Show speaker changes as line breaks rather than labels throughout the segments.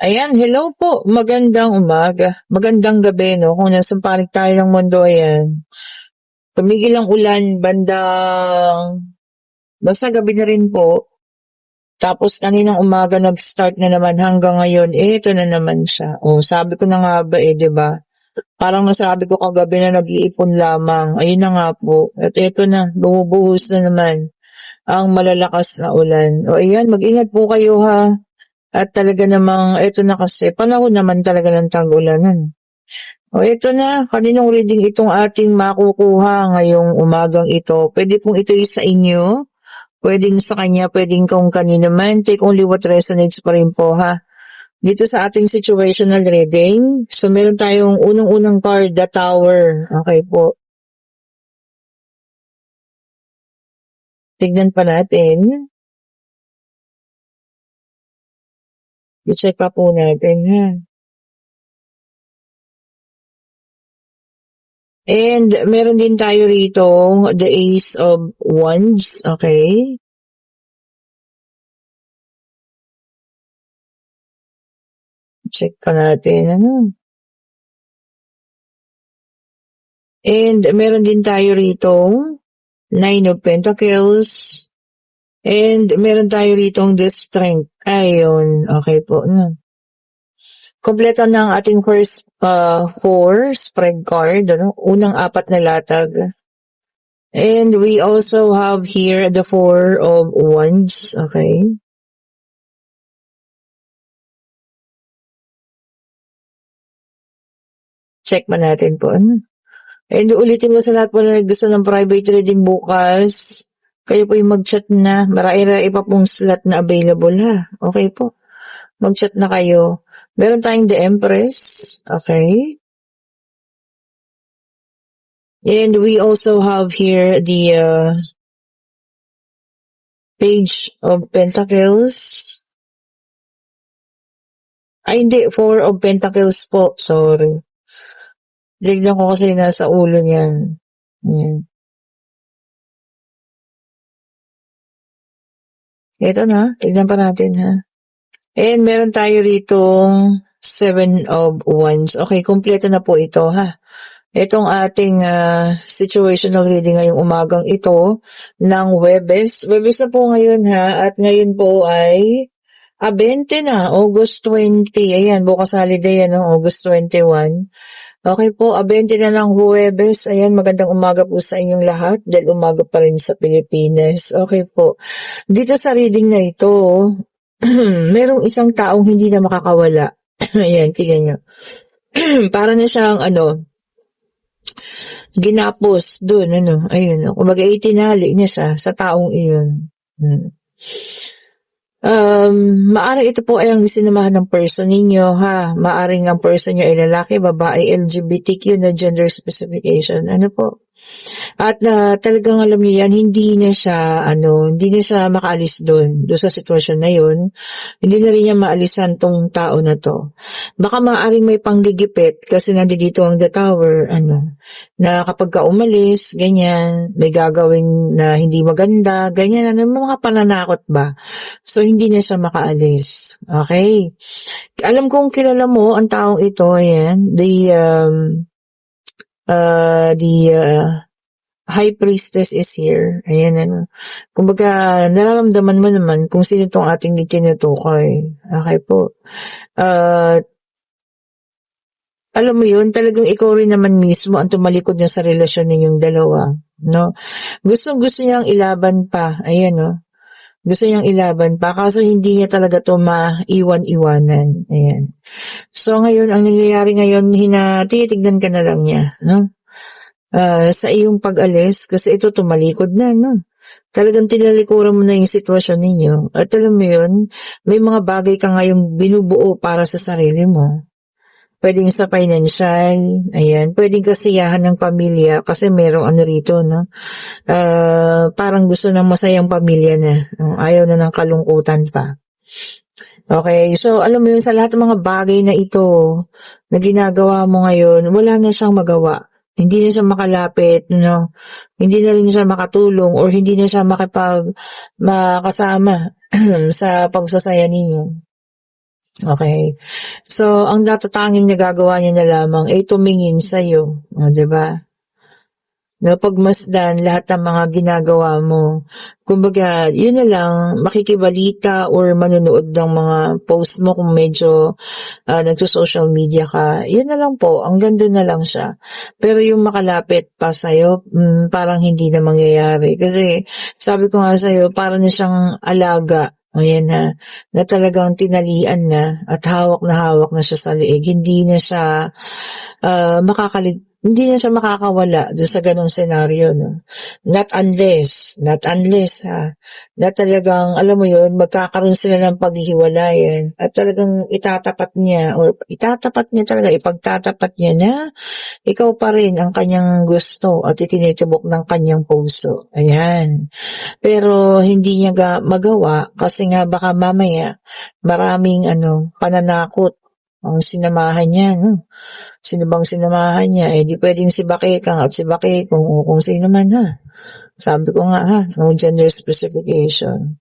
Ayan, hello po. Magandang umaga. Magandang gabi, no? Kung nasa panig tayo ng mundo, ayan. Tumigil ang ulan, basta gabi na rin po. Tapos kaninang umaga nag-start na naman hanggang ngayon, ito na naman siya. Sabi ko na nga ba 'di ba? Parang nasabi ko kagabi na nag-iipon lamang. Ayun na nga po. At ito na, bumubuhos na naman ang malalakas na ulan. Ayan, mag-ingat po kayo ha. At talaga namang ito na kasi, panahon naman talaga ng tag-ulanan. Ito na, kaninong reading itong ating makukuha ngayong umagang ito. Pwede pong ito sa inyo, pwedeng sa kanya, pwedeng kung kanino man. Take only what resonates pa rin po ha. Dito sa ating situational reading, so meron tayong unang-unang card, the Tower. Okay po. Tignan pa natin. I-check pa po natin ha. And meron din tayo rito, the Ace of Wands. Okay. Check pa natin. And meron din tayo rito, Nine of Pentacles. And meron tayo ritong the Strength. Ayun. Okay po. Kompleto ng ating first four spread card. Unang apat na latag. And we also have here the Four of Wands. Okay. Check ba natin po. And ulitin ko sa lahat po na gusto ng private reading bukas, kayo po yung mag-chat na. Marami pa pong slot na available ha. Okay po. Mag-chat na kayo. Meron tayong the Empress. Okay. And we also have here the Page of Pentacles. Ay hindi, Four of Pentacles po. Sorry. Lignan ko kasi nasa ulo niyan. Ayan. Ito na, tignan pa natin ha. And meron tayo rito Seven of Wands. Okay, kumpleto na po ito ha. Itong ating situational reading ngayong umagang ito ng Huwebes. Huwebes na po ngayon ha. At ngayon po ay 20 na, August 20. Ayan, bukas holiday August 21. Okay po, 20 na ng Huwebes. Ayan, magandang umaga po sa inyong lahat dahil umaga pa rin sa Pilipinas. Okay po. Dito sa reading na ito, merong isang taong hindi na makakawala. Ayan, tingnan nyo. Para na siyang ginapos dun, ayun. Kumbaga itinali niya siya sa taong iyon. Maaari ito po ay ang sinamahan ng person ninyo ha. Maaring ang person nyo ay lalaki, babae, LGBTQ na gender specification. Ano po? At talagang alam niyo yan, hindi na siya makaalis doon sa sitwasyon na yun. Hindi na rin niya maalisan tong tao na to. Baka maaaring may panggigipit kasi nandito ang the Tower, na kapag ka umalis, ganyan, may gagawin na hindi maganda, ganyan, mga pananakot ba? So, hindi na siya makaalis. Okay? Alam kong kilala mo ang taong ito, ayan, the High Priestess is here. Ayan, kumbaga, nararamdaman mo naman kung sino itong ating itinutukoy. Okay po. Alam mo yun, talagang ikaw rin naman mismo ang tumalikod niya sa relasyon ninyong dalawa. No? Gusto niyang ilaban pa. Ayan, Gusto niyang ilaban pa, kaso hindi niya talaga to maiwan-iwanan. Ayan. So, ngayon, ang nangyayari ngayon, tinitignan ka na lang niya, sa iyong pag-alis, kasi ito tumalikod na, Talagang tinalikuran mo na yung sitwasyon ninyo. At alam mo yun, may mga bagay ka ngayong binubuo para sa sarili mo. Pwedeng sa financial, ayan. Pwedeng kasiyahan ng pamilya kasi merong rito, parang gusto ng masayang pamilya na. Ayaw na ng kalungkutan pa. Okay, so alam mo yun, sa lahat ng mga bagay na ito na ginagawa mo ngayon, wala na siyang magawa. Hindi na siya makalapit, Hindi na rin siya makatulong or hindi na siya makasama sa pagsasaya ninyo. Okay. So, ang natatanging nagagawa niya na lamang ay tumingin sa'yo. O, 'di ba? Na pagmasdan lahat ng mga ginagawa mo. Kumbaga, yun na lang, makikibalita or manonood ng mga post mo kung medyo nagso-social media ka. Yun na lang po, hanggang do'n na lang siya. Pero yung makalapit pa sa'yo, parang hindi na mangyayari. Kasi sabi ko nga sa'yo, parang na siyang alaga. Ayan na talagang tinalian na at hawak na siya sa leeg. Hindi na siya makakawala do'n sa gano'ng senaryo 'no. Not unless na talagang alam mo 'yun, magkakaroon sila ng paghihiwalayan at talagang itatapat niya talaga, ipagtatapat niya na ikaw pa rin ang kanyang gusto at itinitubok ng kanyang puso, ayan. Pero hindi niya magawa kasi nga baka mamaya maraming pananakot ang sinamahan niya 'no. Sino bang sinamahan niya, eh, di puwedeng si Bakekang at si Bakekong o kung sino man Sabi ko nga no gender specification.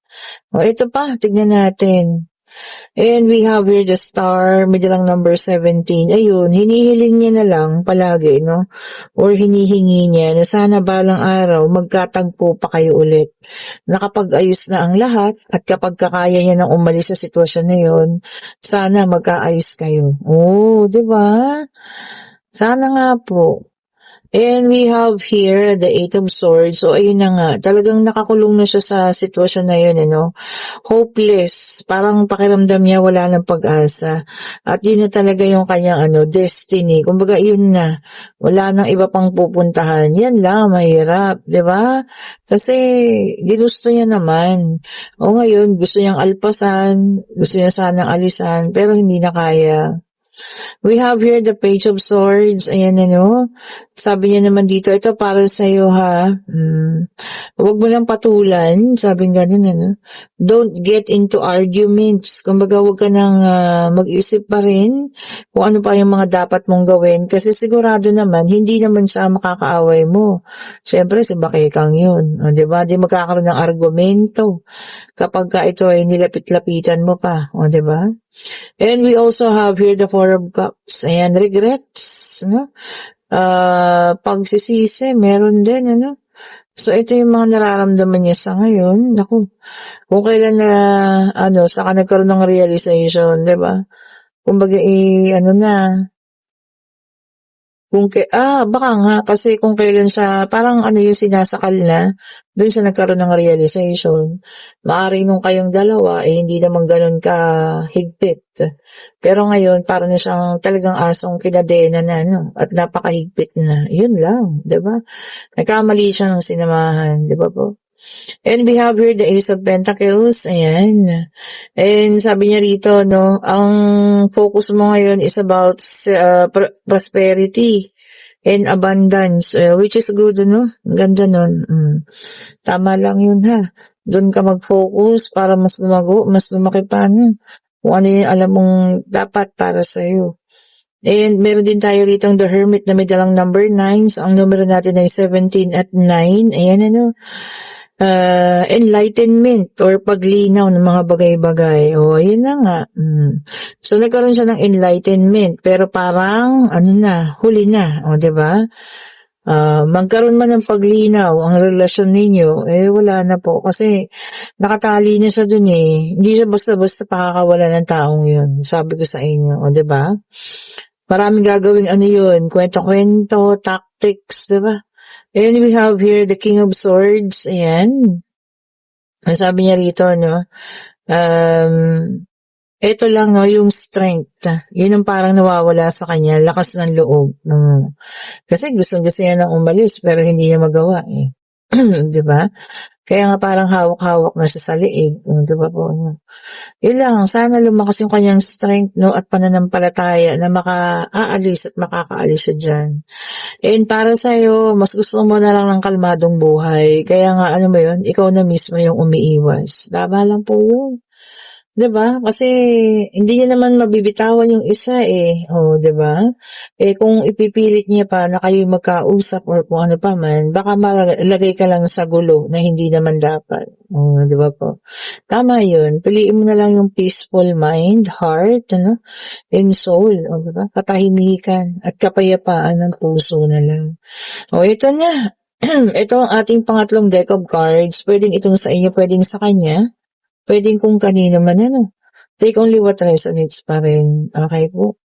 O ito pa, tignan natin. And we have here the star, may dalang number 17. Ayun, hinihiling niya na lang palagi, no? Or hinihingi niya na sana balang araw magkatagpo pa kayo ulit. Nakapag-ayos na ang lahat at kapag kakaya niya nang umalis sa sitwasyon na yun, sana magkaayos kayo. Oh, di ba? Sana nga po. And we have here the Eight of Swords. So, ayun na nga. Talagang nakakulong na siya sa sitwasyon na yun, hopeless. Parang pakiramdam niya wala ng pag-asa. At yun na talaga yung kanyang destiny. Kumbaga, yun na. Wala nang iba pang pupuntahan. Yan lang, mahirap. 'Di ba? Kasi, ginusto niya naman. O ngayon, gusto niyang alpasan. Gusto niya sanang alisan. Pero hindi na kaya. We have here the Page of Swords. Ayan Sabi niya naman dito, ito para sa'yo Huwag mo lang patulan. Sabi nga Don't get into arguments. Kumbaga, huwag ka nang mag-isip pa rin kung ano pa yung mga dapat mong gawin. Kasi sigurado naman, hindi naman siya makakaaway mo. Siyempre, si Bakekang yun. O, diba? Di magkakaroon ng argumento kapag ka ito ay nilapit-lapitan mo pa. O, diba? And we also have here the Four of Cups. Ayan, regrets, pagsisisi, meron din, So, ito yung mga nararamdaman niya sa ngayon. Naku, kung kailan na, saka nagkaroon ng realization, di ba? Kumbaga, baka nga, kasi kung kailan siya, parang yung sinasakal na, doon siya nagkaroon ng realization. Maaari nung kayong dalawa, hindi naman ganun ka higpit. Pero ngayon, parang na siyang talagang asong kinadena na, at napakahigpit na. Yun lang, di ba? Nagkamali siya ng sinamahan, di ba po? And we have here the Ace of Pentacles. Ayan. And sabi niya rito, ang focus mo ngayon is about prosperity and abundance, which is good, Ganda nun. Tama lang yun, Doon ka mag-focus para mas lumago, mas lumaki pa, kung ano yung alam mong dapat para sa'yo. And meron din tayo rito the Hermit na may dalang number 9. So, ang numero natin ay 17 at 9. Ayan, enlightenment or paglinaw ng mga bagay-bagay. O, ayun na nga. So, nagkaroon siya ng enlightenment, pero parang, huli na. O, diba? Magkaroon man ng paglinaw ang relasyon ninyo, wala na po. Kasi, nakatali na siya dun Hindi siya basta-basta pakakawala ng taong yun. Sabi ko sa inyo. O, diba? Maraming gagawing yun, kwento-kwento, tactics, diba? And we have here the King of Swords. Ayan. Sabi niya rito, ito lang, yung strength. Yun ang parang nawawala sa kanya, lakas ng loob. Kasi gusto niya nang umalis, pero hindi niya magawa, diba? Kaya nga parang hawak-hawak na siya sa leeg. Diba po? Yun lang, sana lumakas yung kanyang strength, at pananampalataya na makaalis at makakaalis siya dyan. And para sa'yo, mas gusto mo na lang ng kalmadong buhay. Kaya nga, mo yun, ikaw na mismo yung umiiwas. Tama lang po yun. 'Di ba? Kasi hindi niya naman mabibitawan yung isa, eh, oh, 'di ba? Eh, kung ipipilit niya pa na kayo'y magkausap or kung ano pa man, baka malagay ka lang sa gulo na hindi naman dapat. Oh, 'di ba po? Tama 'yun, piliin mo na lang yung peaceful mind, heart, ano, and soul, oh, 'di ba? Katahimikan at kapayapaan ng puso na lang. Oh, ito na. Ito ang ating pangatlong deck of cards. Puwedeng itong sa inyo, puwedeng sa kanya. Puwedeng kung kanino man ano. Take only what resonates pa rin. Okey po.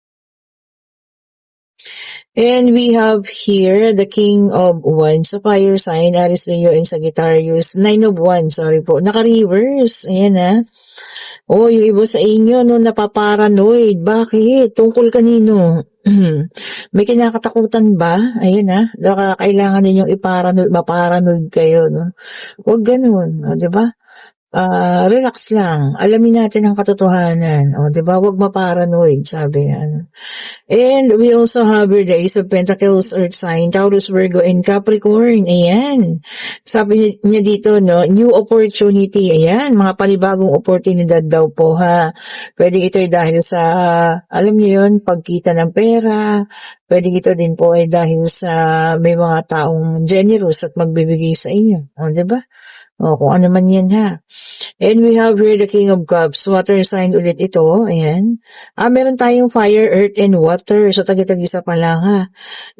And we have here the King of Wands sa fire sign, Aries, Leo, and Sagittarius. Nine of Wands, sorry po. Naka-reverse. Ayan, Oh, yung iba sa inyo 'no, napaparanoid. Bakit? Tungkol kanino? May kinakatakutan ba? Ayan, baka kailangan ninyong ma-paranoid kayo 'no. Huwag gano'n, oh, 'di ba? Relax lang. Alamin natin ang katotohanan. O, 'di ba? Huwag ma-paranoid, sabi nga. And we also have here the Ace of Pentacles, Earth sign, Taurus, Virgo, and Capricorn. Ayan. Sabi niya dito, no, new opportunity. Ayan, mga panibagong oportunidad daw po, ha. Pwede ito ay dahil sa, alam niyo yun, pagkita ng pera. Pwede ito din po ay dahil sa may mga taong generous at magbibigay sa inyo. O, 'di ba? O, kung ano man yan, ha. And we have here the King of Cups, water sign ulit ito, ayan. Meron tayong fire, earth, and water, so tagi-tagisa pa lang, ha.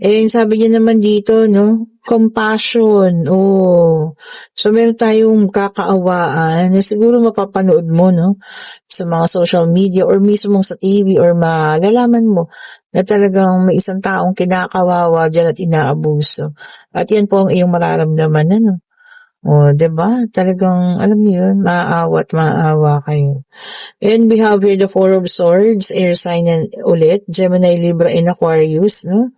And sabi niya naman dito, no, compassion, oh. So meron tayong kakaawaan na siguro mapapanood mo, no, sa mga social media or mismo sa TV or malalaman mo na talagang may isang taong kinakawawa dyan at inaabuso. At yan po ang iyong mararamdaman, ano. Oh, 'di ba? Talagang alam niyo 'yun, maaawa at maaawa kayo. And we have here the Four of Swords, air sign yan ulit, Gemini, Libra, and Aquarius, no?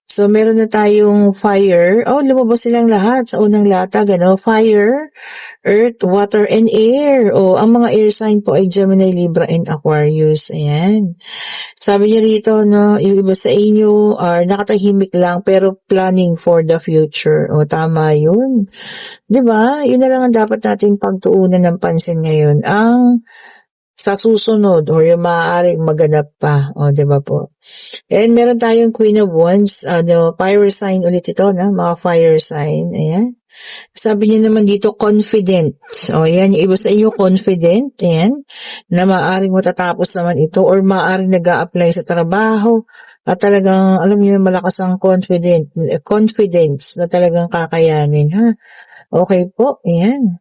So, meron na tayong fire. Oh, lumabas silang lahat sa unang latag, ano? Fire, earth, water, and air. Oh, ang mga air sign po ay Gemini, Libra, and Aquarius. Ayan. Sabi niya rito, no, yung iba sa inyo are nakatahimik lang pero planning for the future. O, tama yun. 'Di ba? Yun na lang ang dapat nating pagtuunan ng pansin ngayon. Ang sa susunod or yung maaaring maganap pa. O, 'di ba po? And meron tayong Queen of Wands, fire sign ulit ito, na mga fire sign. Ayan. Sabi niya naman dito, confident. O, yan, yung iba sa inyo, confident. Ayan. Na maaaring matatapos naman ito or maaaring nag-a-apply sa trabaho. At talagang, alam niyo, malakas ang confidence na talagang kakayanin, ha? Okay po, ayan.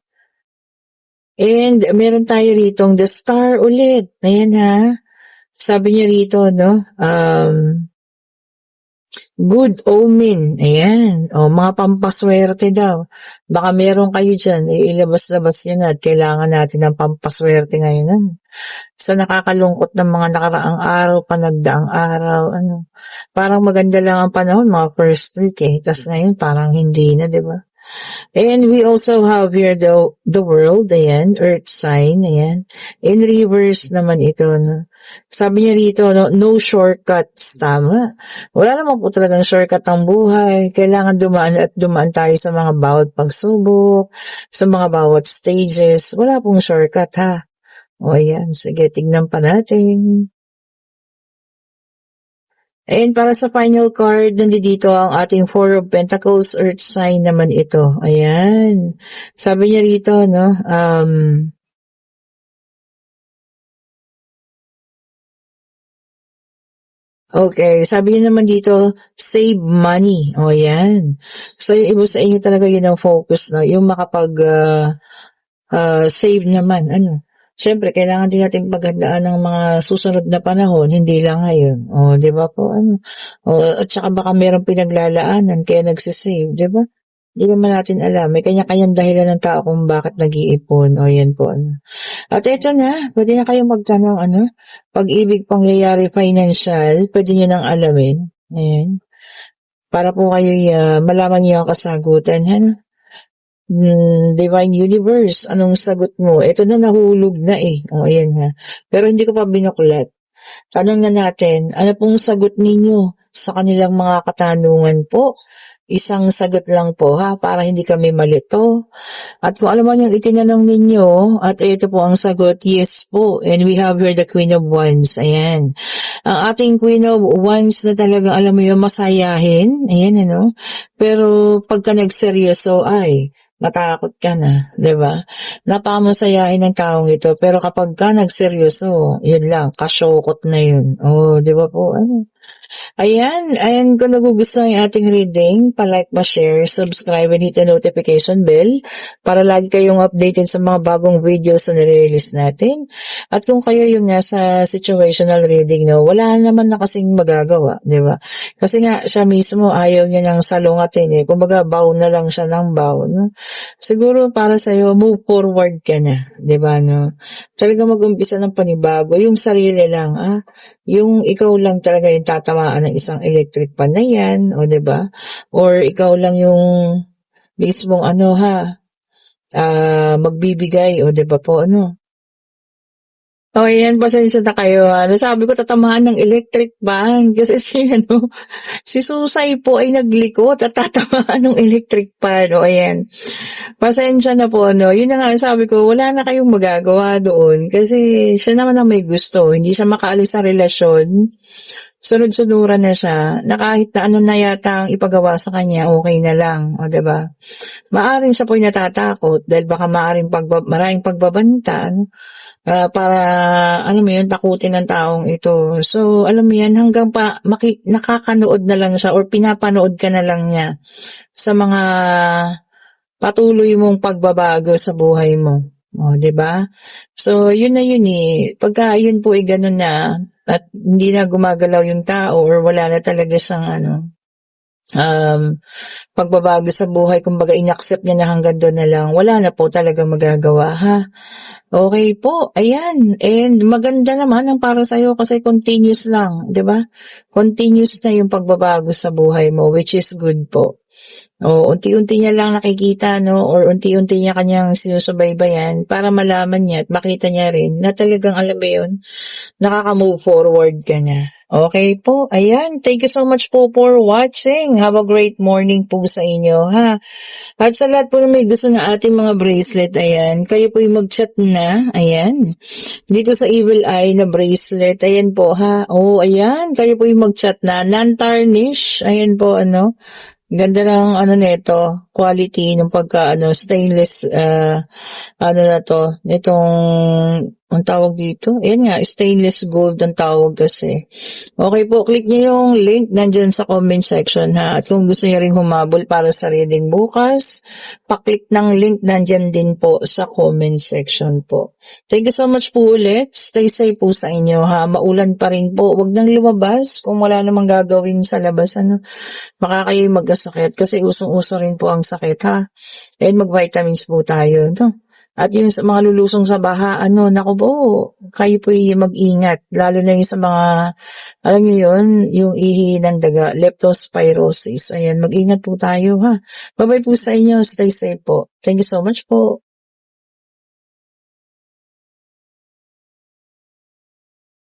And meron tayo ritong the star ulit. Ayan, ha. Sabi niya rito, no, good omen. Ayan. O, mga pampaswerte daw. Baka meron kayo dyan, ilabas-labas yun at kailangan natin ng pampaswerte ngayon. Sa nakakalungkot ng mga nakaraang araw, panagdaang araw, parang maganda lang ang panahon, mga first week, eh. Tapos ngayon, parang hindi na, di ba? And we also have here the world, ayan, earth sign, ayan. In reverse naman ito, no. Sabi niya rito, no shortcuts, tama. Wala naman po talagang shortcut ang buhay. Kailangan dumaan tayo sa mga bawat pagsubok, sa mga bawat stages. Wala pong shortcut, ha. O, ayan, sige, tignan pa natin. And para sa final card, nandito ang ating Four of Pentacles, Earth sign naman ito. Ayan. Sabi niya rito, no, okay, sabi niya naman dito, save money. O, ayan. So, yung iba sa inyo talaga yun ang focus, no, yung save naman, Siyempre, kailangan din natin paghandaan ng mga susunod na panahon, hindi lang ngayon. O, di ba po? At saka baka merong pinaglalaanan, kaya nagsisave, di ba? Hindi naman natin alam. May kanya-kanyang dahilan ng tao kung bakit nag-iipon. O, yan po. At ito na, pwede na kayong magtanong, pag-ibig, pangyayari, financial, pwede nyo nang alamin. Ayan. Para po kayo malaman niyo ang kasagutan, Divine Universe, anong sagot mo? Ito na, nahulog na eh. O, ayan nga. Pero hindi ko pa binuklat. Tanong na natin, ano pong sagot ninyo sa kanilang mga katanungan po? isang sagot lang po ha, para hindi kami malito. At kung alam mo yung itinanong ninyo, at ito po ang sagot, yes po. And we have here the Queen of Wands. Ayan. Ang ating Queen of Wands na talagang alam mo yung masayahin. Ayan, ano. Pero pagka nagseryoso, ay, matakot ka na, 'di ba? Napakamasayahin ng taong ito, pero kapag ka nagseryoso, yun lang, kasyokot na yun. Oh, 'di ba po? Ano? Ayan, kung nagugustuhan yung ating reading, pa-like, pa-share, subscribe, and hit the notification bell para lagi kayong updated sa mga bagong videos na nire-release natin. At kung kayo yung nasa situational reading, no, wala naman na kasing magagawa, di ba? Kasi nga, siya mismo ayaw niya ng salungatin eh. Kumbaga, bow na lang siya ng bow, no? Siguro para sa'yo, move forward ka na, di ba, no? Talaga mag-umpisa ng panibago, yung sarili lang, yung ikaw lang talaga yung tatamaan ng isang electric pan na yan, o 'di ba? Or ikaw lang yung mismong magbibigay, o 'di ba po, ano? O ayan, pasensya na kayo ha. Nasabi ko tatamaan ng electric pan kasi si Susay po ay naglikot at tatamaan ng electric pan. O ayan. Pasensya na po, no. Yun na nga, sabi ko, wala na kayong magagawa doon kasi siya naman ang may gusto. Hindi siya makaalis sa relasyon. Sunod-sunuran na siya na kahit na ano na yata ang ipagawa sa kanya, okay na lang. O, diba? Maaring siya po yung natatakot dahil baka maraming pagbabanta, ano? Para, ano mo yun, takutin ng taong ito. So, alam mo yan, hanggang nakakanood na lang siya or pinapanood ka na lang niya sa mga patuloy mong pagbabago sa buhay mo. O, 'di ba? So, yun na yun eh. Pagka yun po ay ganun na at hindi na gumagalaw yung tao or wala na talaga siyang pagbabago sa buhay, kumbaga inaccept niya na hanggang doon na lang, wala na po talaga magagawa ha. Okay po, ayan. And maganda naman ang para sa'yo kasi continuous lang, 'di ba? Continuous na yung pagbabago sa buhay mo, which is good po. O, unti-unti niya lang nakikita, no? Or unti-unti niya kanyang sinusubaybayan para malaman niya at makita niya rin na talagang alam mo yun, nakaka-move forward ka na. Okay po, ayan. Thank you so much po for watching. Have a great morning po sa inyo, ha? At sa lahat po na may gusto na ating mga bracelet, ayan, kayo po yung mag-chat na, ayan. Dito sa Evil Eye na bracelet, ayan po, ha? Oh, ayan, kayo po yung mag-chat na. Non-tarnish, ayan po, ano. Ganda ng nito, quality ng pagka stainless na to, nitong ang tawag dito. Ayan nga, stainless gold ang tawag kasi. Okay po, click niyo yung link nandyan sa comment section ha. At kung gusto niyo ring humabol para sa reading bukas, pa-click ng link nandyan din po sa comment section po. Thank you so much po ulit. Stay safe po sa inyo ha. Maulan pa rin po. Huwag nang lumabas kung wala namang gagawin sa labas. Baka kayo magkasakit kasi usong-uso rin po ang sakit ha. And mag-vitamins po tayo. No? At yung sa mga lulusong sa baha, naku po, kayo po yung mag-ingat. Lalo na yung sa mga, alam niyo yun, yung ihi ng daga, leptospirosis. Ayan, mag-ingat po tayo ha. Bye-bye po sa inyo. Stay safe po. Thank you so much po.